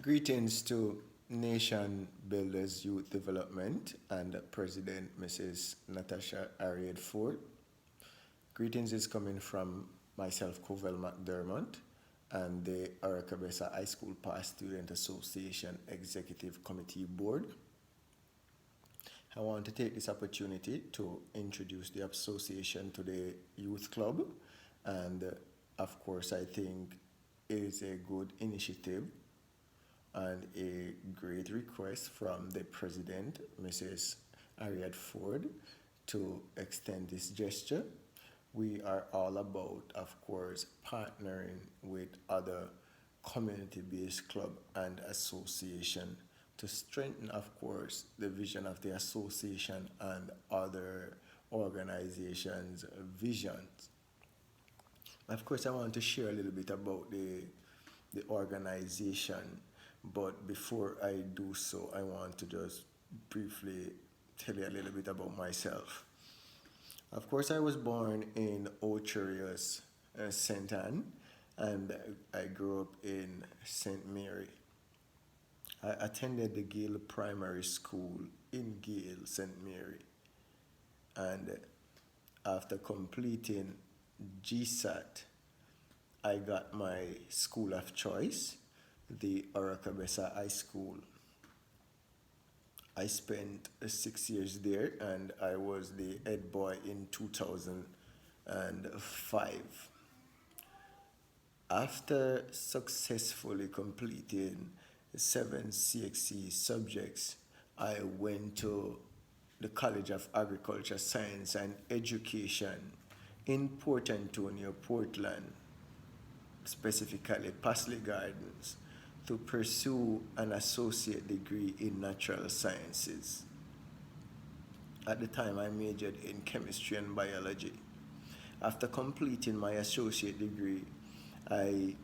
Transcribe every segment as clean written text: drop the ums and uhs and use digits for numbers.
Greetings to Nation Builders Youth Development and President Mrs. Natasha Harriot-Ford. Greetings is coming from myself, Covel McDermot, and the Oracabessa High School Past Student Association Executive Committee Board. I want to take this opportunity to introduce the association to the youth club, and of course I think it is a good initiative and a great request from the president, Mrs. Harriot-Ford, to extend this gesture. We are all about, of course, partnering with other community-based club and association to strengthen, of course, the vision of the association and other organizations' visions. Of course, I want to share a little bit about the organization, but before I do so, I want to just briefly tell you a little bit about myself. Of course, I was born in Ocherius, St. Anne, and I grew up in St. Mary. I attended the Gale Primary School in Gale, St. Mary, and after completing GSAT, I got my school of choice, the Oracabessa High School. I spent 6 years there, and I was the head boy in 2005. After successfully completing 7 CXC subjects, I went to the College of Agriculture, Science and Education in Port Antonio, Portland, specifically Pasley Gardens, to pursue an associate degree in natural sciences. At the time, I majored in chemistry and biology. After completing my associate degree, I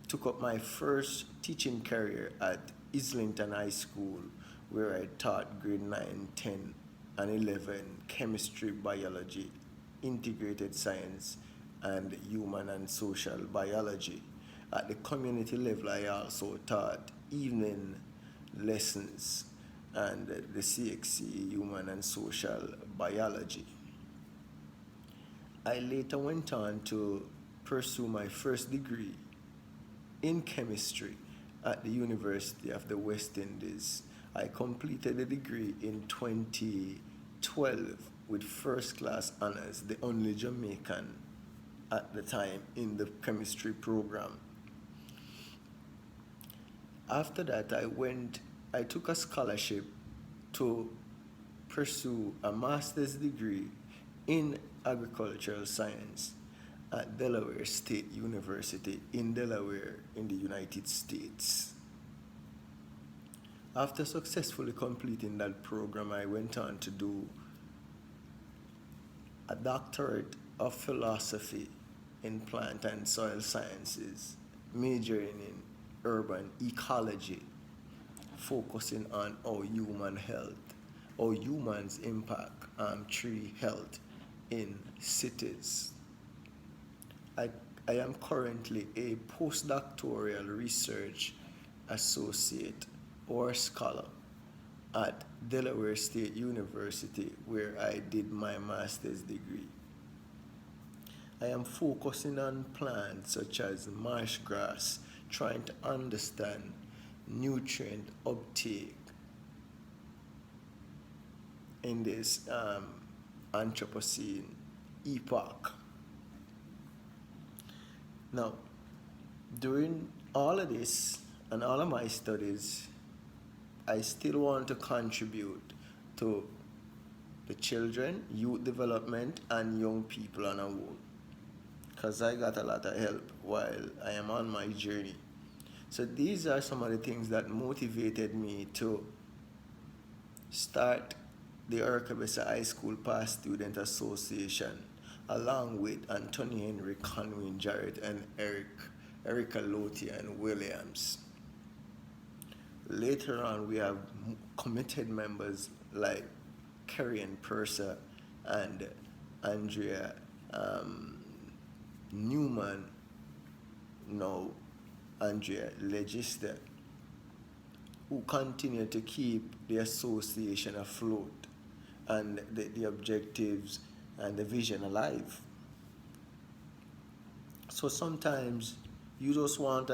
took up my first teaching career at Islington High School, where I taught grade 9, 10, and 11 chemistry, biology, integrated science, and human and social biology. At the community level, I also taught evening lessons and the CXC, human and social biology. I later went on to pursue my first degree in chemistry at the University of the West Indies. I completed the degree in 2012 with first class honors, the only Jamaican at the time in the chemistry program. After that, I took a scholarship to pursue a master's degree in agricultural science at Delaware State University in Delaware in the United States. After successfully completing that program, I went on to do a doctorate of philosophy in plant and soil sciences, majoring in urban ecology, focusing on how humans impact tree health in cities. I am currently a postdoctoral research associate or scholar at Delaware State University, where I did my master's degree. I am focusing on plants such as marsh grass, trying to understand nutrient uptake in this Anthropocene epoch. Now, during all of this and all of my studies, I still want to contribute to the children, youth development, and young people on a whole, because I got a lot of help while I am on my journey. So these are some of the things that motivated me to start the Oracabessa High School Past Student Association, along with Anthony Henry, Conwayne Jarrett, and Erica Lorian Williams. Later on, we have committed members like Kerrian Purser and Andrea Newman, Andrea Ledgister. who continue to keep the association afloat and the objectives and the vision alive. So sometimes you just want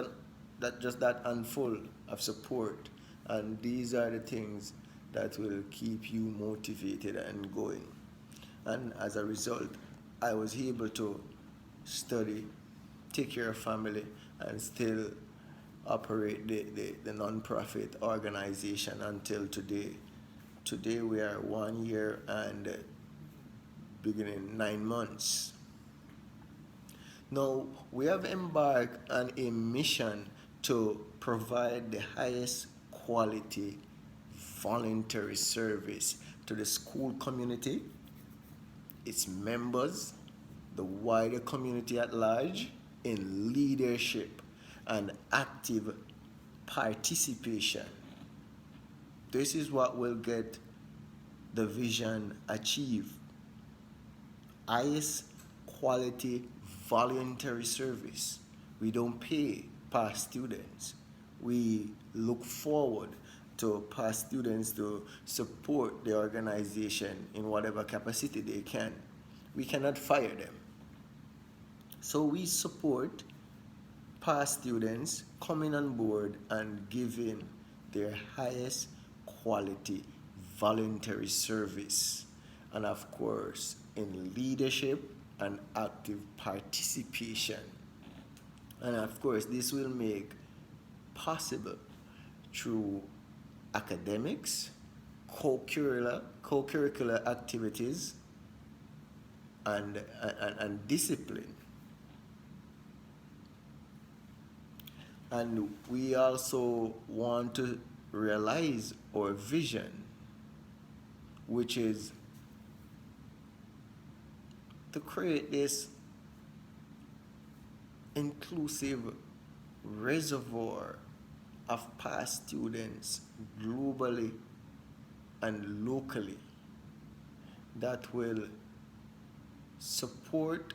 that handful of support, and these are the things that will keep you motivated and going. And as a result, I was able to study, take care of family, and still operate the non-profit organization until today. Today we are 1 year and beginning 9 months. Now, we have embarked on a mission to provide the highest quality voluntary service to the school community, its members, the wider community at large, in leadership and active participation. This is what will get the vision achieved. Highest quality voluntary service. We don't pay past students. We look forward to past students to support the organization in whatever capacity they can. We cannot fire them. So we support past students coming on board and giving their highest quality voluntary service. And of course, in leadership and active participation. And of course, this will make possible through academics, co-curricular activities, and discipline. And we also want to realize our vision, which is to create this inclusive reservoir of past students globally and locally that will support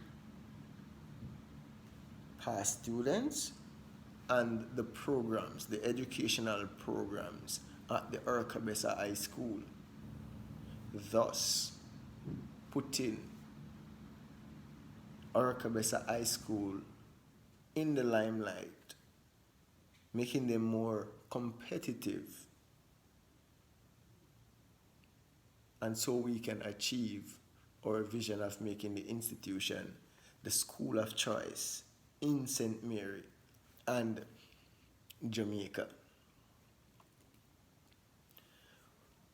past students and the programs, the educational programs at the Oracabessa High School, thus putting Oracabessa High School in the limelight, making them more competitive, and so we can achieve our vision of making the institution the school of choice in St. Mary and Jamaica.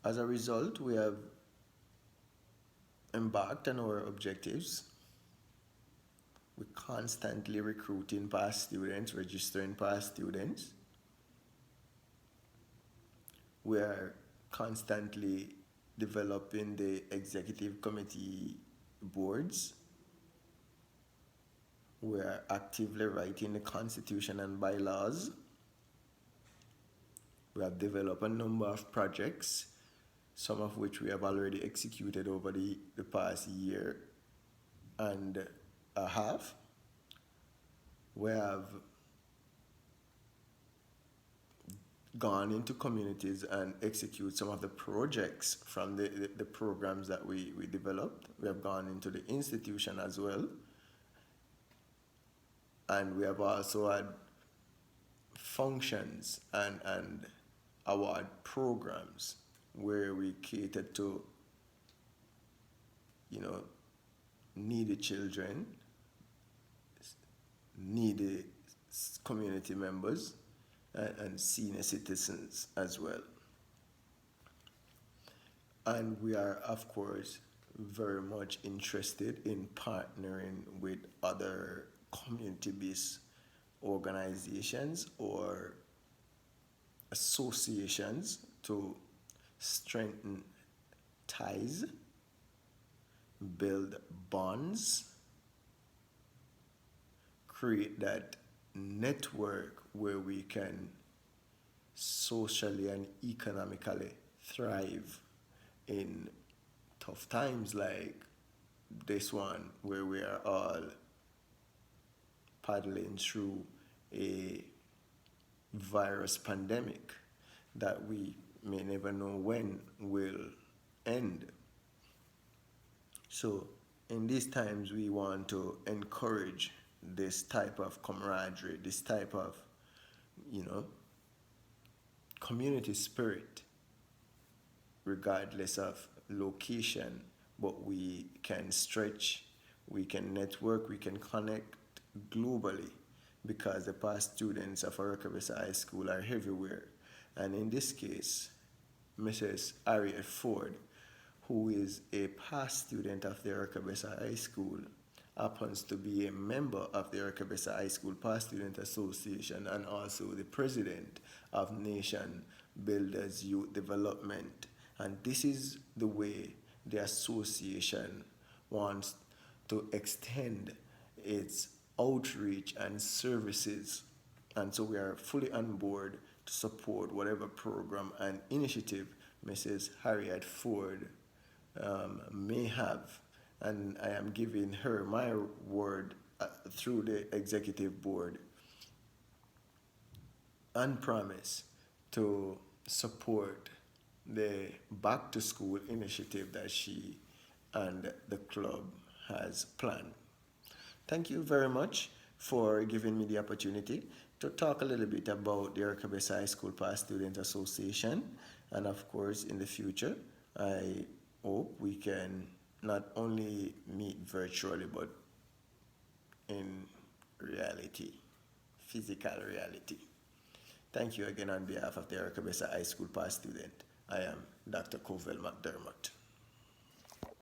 As a result, we have embarked on our objectives. We're constantly recruiting past students, registering past students. We are constantly developing the executive committee boards. We are actively writing the constitution and bylaws. We have developed a number of projects, some of which we have already executed over the past year and a half. We have gone into communities and execute some of the projects from the programs that we developed. We have gone into the institution as well. And we have also had functions and award programs where we cater to, needy children, needy community members, and senior citizens as well. And we are, of course, very much interested in partnering with other community-based organizations or associations to strengthen ties, build bonds, create that network where we can socially and economically thrive in tough times like this one, where we are all paddling through a virus pandemic that we may never know when will end. So in these times, we want to encourage this type of camaraderie, this type of, community spirit, regardless of location, but we can stretch, we can network, we can connect globally, because the past students of Oracabessa High School are everywhere. And in this case, Mrs. Harriot-Ford, who is a past student of the Oracabessa High School, happens to be a member of the Oracabessa High School Past Student Association and also the president of Nation Builders Youth Development. And this is the way the association wants to extend its outreach and services. And so we are fully on board to support whatever program and initiative Mrs. Harriot-Ford may have. And I am giving her my word through the executive board and promise to support the back to school initiative that she and the club has planned. Thank you very much for giving me the opportunity to talk a little bit about the Oracabessa High School Past Student Association. And of course, in the future, I hope we can not only meet virtually, but in reality, physical reality. Thank you again on behalf of the Oracabessa High School Past Student. I am Dr. Covel McDermot.